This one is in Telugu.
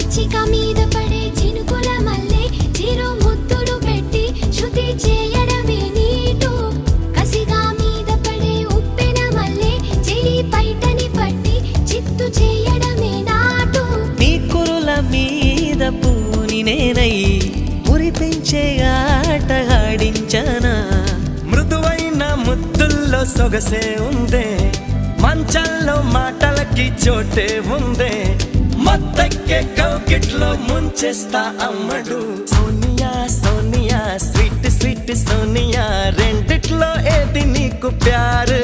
చిచిక మీద పడే చినుకుల మల్లె చిరు ముద్దులు పెట్టి శృతి చేయడమే నీటు కసిగా మీద పడే ఉప్పెన మల్లె చెలి పైటని పట్టి చిత్తు చేయడమే నాటు నీ కురుల మీద పూని నేనై మురిపించే ఆట ఆడించనా మృదువైన ముద్దుల్లో సొగసే ఉందే మంచంలో మాటలకి చోటే ఉందే మత్తెక్కే కౌకిట్లో ముంచేస్తా అమ్మడు సోనియా సోనియా స్వీట్ స్వీట్ సోనియా రెండిట్లో ఏది నీకు ప్యారు